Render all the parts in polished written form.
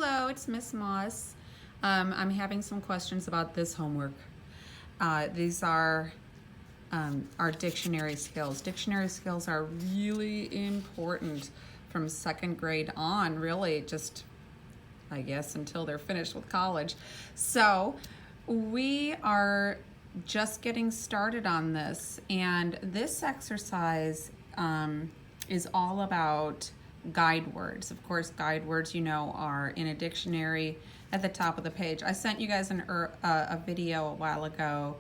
Hello, it's Miss Moss. I'm having some questions about this homework. These are our dictionary skills. Dictionary skills are really important from second grade on, really, just I guess until they're finished with college. So we are just getting started on this, and this exercise is all about guide words. Of course, guide words, are in a dictionary at the top of the page. I sent you guys a video a while ago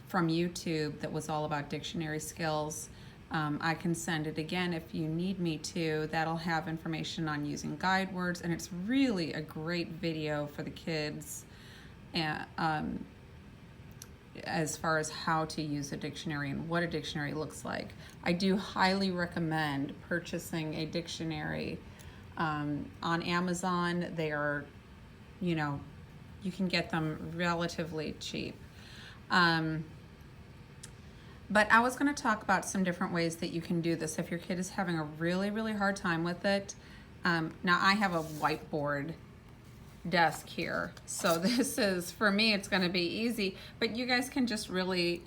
from YouTube that was all about dictionary skills. I can send it again if you need me to. That'll have information on using guide words, and it's really a great video for the kids as far as how to use a dictionary and what a dictionary looks like. I do highly recommend purchasing a dictionary on Amazon. They are, you can get them relatively cheap. But I was going to talk about some different ways that you can do this if your kid is having a really, really hard time with it. Now, I have a whiteboard desk here, so this is, for me, it's going to be easy, but you guys can just really,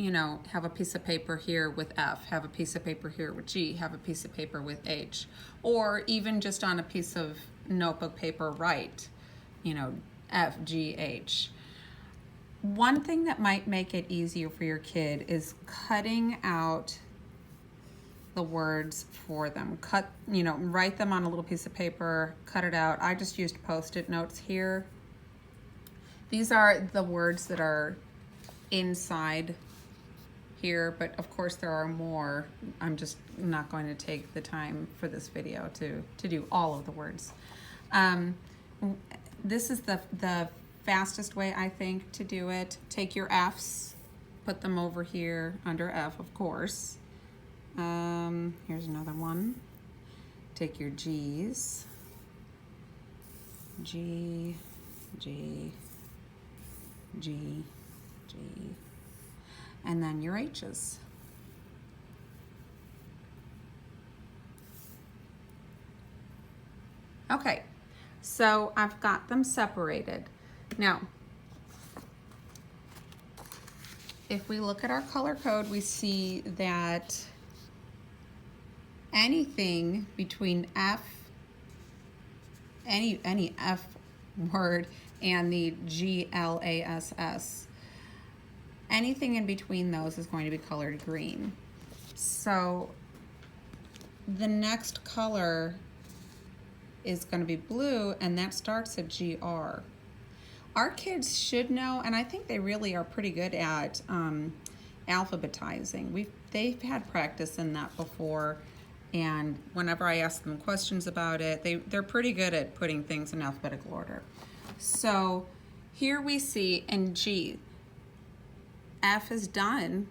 have a piece of paper here with F, have a piece of paper here with G, have a piece of paper with H, or even just on a piece of notebook paper write, F, G, H. One thing that might make it easier for your kid is cutting out the words for them. Write them on a little piece of paper, cut it out. I just used Post-it notes here. These are the words that are inside here, but of course there are more. I'm just not going to take the time for this video to do all of the words. This is the fastest way, I think, to do it. Take your F's, put them over here under F, of course. Here's another one. Take your G's, G, G, G, G, and then your H's. Okay, so I've got them separated. Now, if we look at our color code, we see that anything between F, any F word and the GLASS, anything in between those is going to be colored green. So the next color is going to be blue, and that starts at GR. Our kids should know, and I think they really are pretty good at alphabetizing. They've had practice in that before, and whenever I ask them questions about it, they're pretty good at putting things in alphabetical order. So here we see in G, F is done.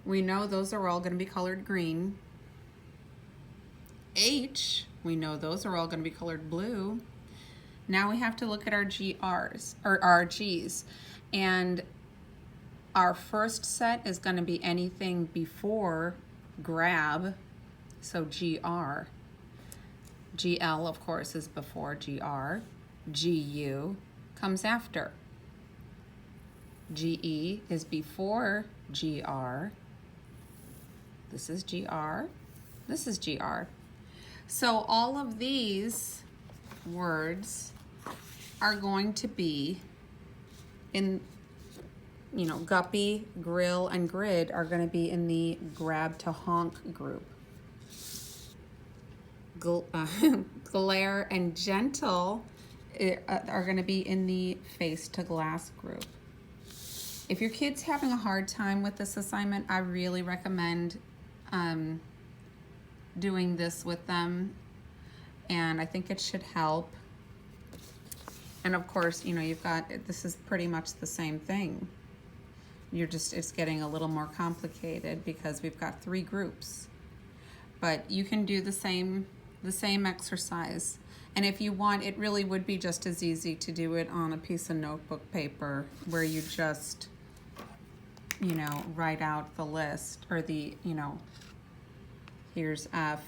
We know those are all going to be colored green. H, we know those are all going to be colored blue. Now we have to look at our GRs, or our Gs, and our first set is going to be anything before grab, so GR. GL, of course, is before GR. GU comes after. GE is before GR. This is GR. This is GR. So all of these words are going to be in, guppy, grill, and grid are going to be in the grab to honk group. Glare and gentle are going to be in the face to glass group. If your kid's having a hard time with this assignment, I really recommend doing this with them, and I think it should help. And of course, you've got, this is pretty much the same thing. It's getting a little more complicated because we've got 3 groups. But you can do the same exercise. And if you want, it really would be just as easy to do it on a piece of notebook paper where you just, write out the list, or here's F,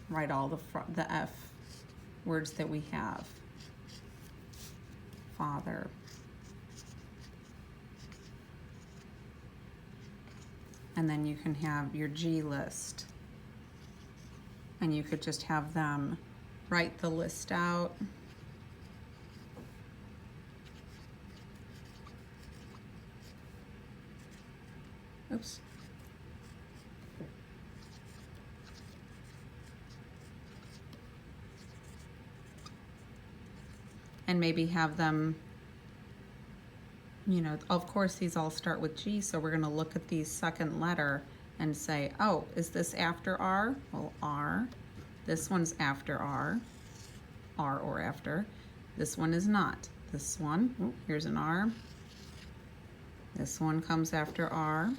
write all the F words that we have. father. And then you can have your G list. And you could just have them write the list out. Oops. And maybe have them, you know, of course these all start with G, so we're going to look at the second letter and say, oh, is this after R? Well, R. This one's after R. R or after. This one is not. This one, oh, here's an R. This one comes after R.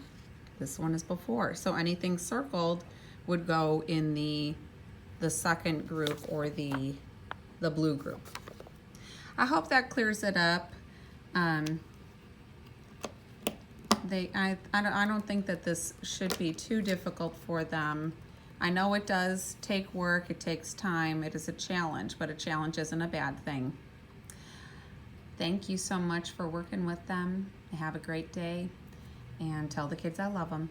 This one is before. So anything circled would go in the second group or the blue group. I hope that clears it up. I don't think that this should be too difficult for them. I know it does take work, it takes time, it is a challenge, but a challenge isn't a bad thing. Thank you so much for working with them. Have a great day, and tell the kids I love them.